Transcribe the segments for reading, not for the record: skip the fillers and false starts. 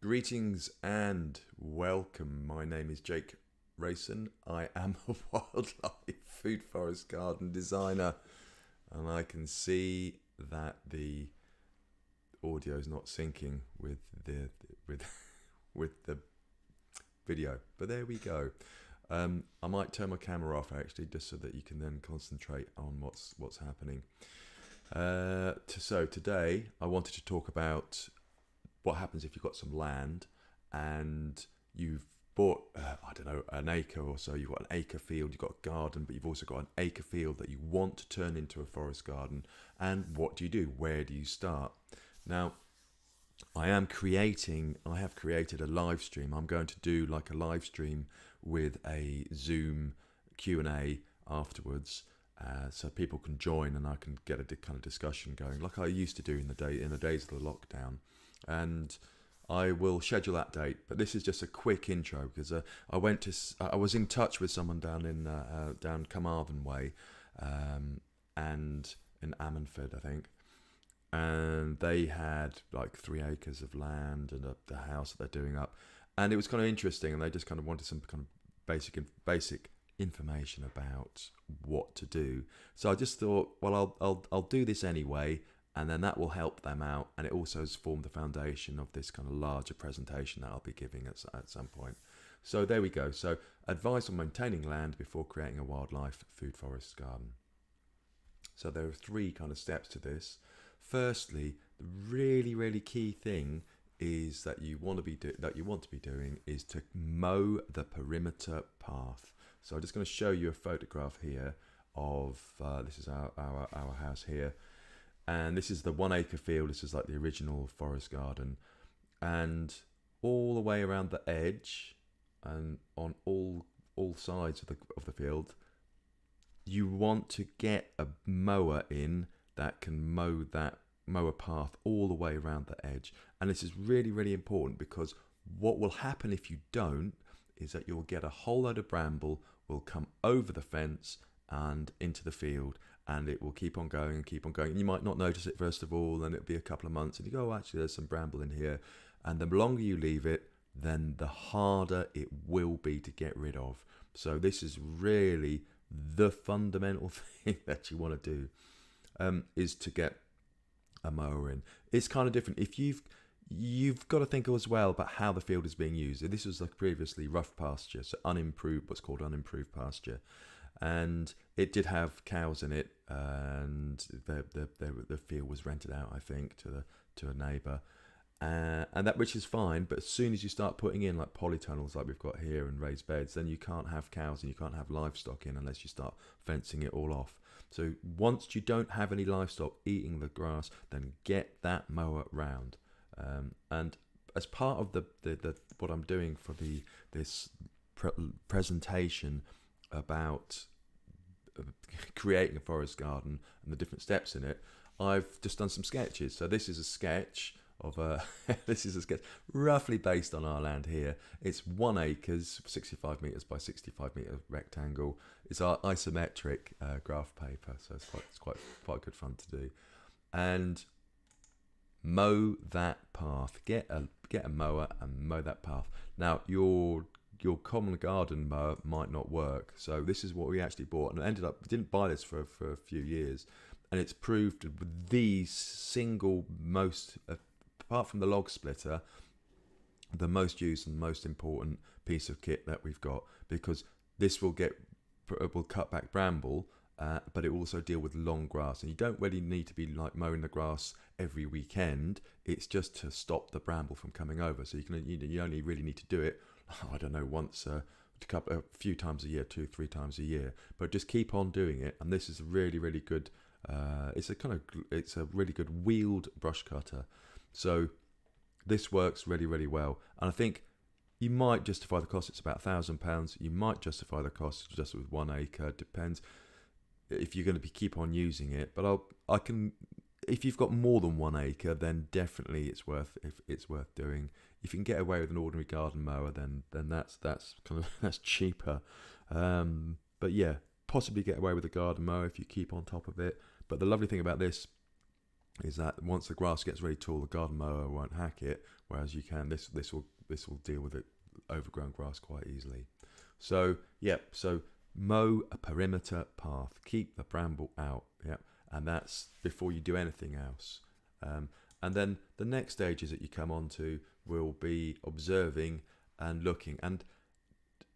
Greetings and welcome. My name is Jake Rayson. I am a wildlife food forest garden designer, and I can see that the audio is not syncing with the with the video, but there we go. I might turn my camera off actually, just so that you can then concentrate on what's happening. So today I wanted to talk about what happens if you've got some land and you've bought, I don't know, an acre or so. You've got an acre field, you've got a garden, but you've also got an acre field that you want to turn into a forest garden. And what do you do? Where do you start? Now, I have created a live stream. I'm going to do like a live stream with a Zoom Q&A afterwards, so people can join and I can get a kind of discussion going, like I used to do in the days of the lockdown. And I will schedule that date. But this is just a quick intro because I was in touch with someone down Carmarthen Way, and in Ammanford, I think. And they had like 3 acres of land and the house that they're doing up, and it was kind of interesting. And they just kind of wanted some kind of basic information about what to do. So I just thought, well, I'll do this anyway, and then that will help them out. And it also has formed the foundation of this kind of larger presentation that I'll be giving at some point. So there we go. So advice on maintaining land before creating a wildlife food forest garden. So there are 3 kind of steps to this. Firstly, the really key thing is that you want to be doing is to mow the perimeter path. So I'm just going to show you a photograph here of this is our house here, and this is the 1 acre field. This is like the original forest garden, and all the way around the edge and on all sides of the field, you want to get a mower in that can mow a path all the way around the edge. And this is really important, because what will happen if you don't is that you'll get a whole load of bramble will come over the fence and into the field, and it will keep on going and keep on going. And you might not notice it first of all, and it'll be a couple of months and you go, oh, actually there's some bramble in here. And the longer you leave it, then the harder it will be to get rid of. So this is really the fundamental thing that you want to do, is to get a mower in. It's kind of different. If you've got to think as well about how the field is being used. This was like previously rough pasture, so what's called unimproved pasture, and it did have cows in it, and the field was rented out, I think, to a neighbour, and that, which is fine. But as soon as you start putting in like polytunnels like we've got here and raised beds, then you can't have cows and you can't have livestock in unless you start fencing it all off. So once you don't have any livestock eating the grass, then get that mower round. And as part of the what I'm doing for this presentation about creating a forest garden and the different steps in it, I've just done some sketches. So this is a sketch of this is a sketch roughly based on our land here. It's 1 acre, 65 meters by 65 meter rectangle. It's our isometric graph paper, so it's quite good fun to do. And mow that path. Get a mower and mow that path. Now your common garden mower might not work, so this is what we actually bought, and didn't buy this for a few years, and it's proved the single most, apart from the log splitter, the most used and most important piece of kit that we've got, because this will cut back bramble, but it will also deal with long grass, and you don't really need to be like mowing the grass every weekend. It's just to stop the bramble from coming over. So you only really need to do it, I don't know, once a few times a year, 2-3 times a year, but just keep on doing it. And this is a really good. It's a really good wheeled brush cutter. So this works really well, and I think you might justify the cost. It's about £1,000. You might justify the cost just with 1 acre. Depends if you're going to keep on using it. But if you've got more than 1 acre, then definitely it's worth doing. If you can get away with an ordinary garden mower, then that's cheaper. But yeah, possibly get away with a garden mower if you keep on top of it. But the lovely thing about this is that once the grass gets really tall, the garden mower won't hack it, whereas you can this will deal with it overgrown grass quite easily. So so mow a perimeter path, keep the bramble out, and that's before you do anything else. And then the next stages that you come on to will be observing and looking. And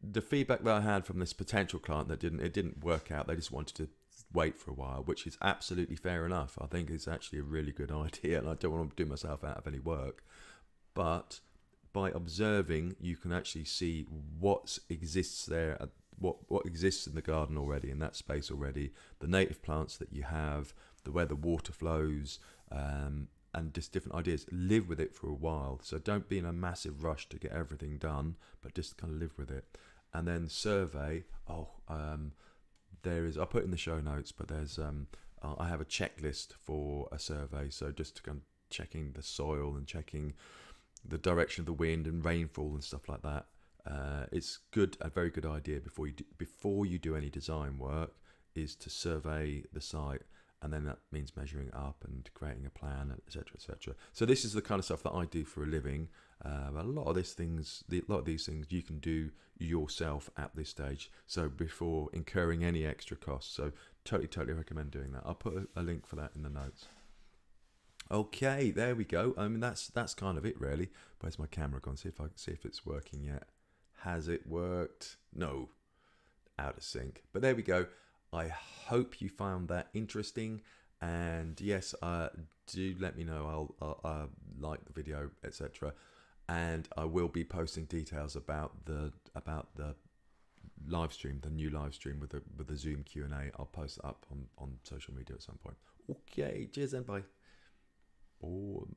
the feedback that I had from this potential client that it didn't work out, they just wanted to wait for a while, which is absolutely fair enough. I think it's actually a really good idea, and I don't want to do myself out of any work. But by observing, you can actually see what exists there, what exists in the garden already, in that space already, the native plants that you have, where the water flows, and just different ideas. Live with it for a while. So don't be in a massive rush to get everything done, but just kind of live with it. And then survey. There is, I'll put it in the show notes, but there's I have a checklist for a survey. So just kind of checking the soil and checking the direction of the wind and rainfall and stuff like that. It's a very good idea before you do any design work, is to survey the site, and then that means measuring up and creating a plan, etc., etc. So this is the kind of stuff that I do for a living. A lot of these things you can do yourself at this stage. So before incurring any extra costs, so totally recommend doing that. I'll put a link for that in the notes. Okay, there we go. I mean, that's kind of it really. Where's my camera gone? See if it's working yet. Has it worked? No, out of sync. But there we go. I hope you found that interesting, and yes, do let me know. I'll like the video, etc. And I will be posting details about the live stream, the new live stream with the Zoom Q&A. I'll post it up on social media at some point. Okay, cheers and bye. Oh.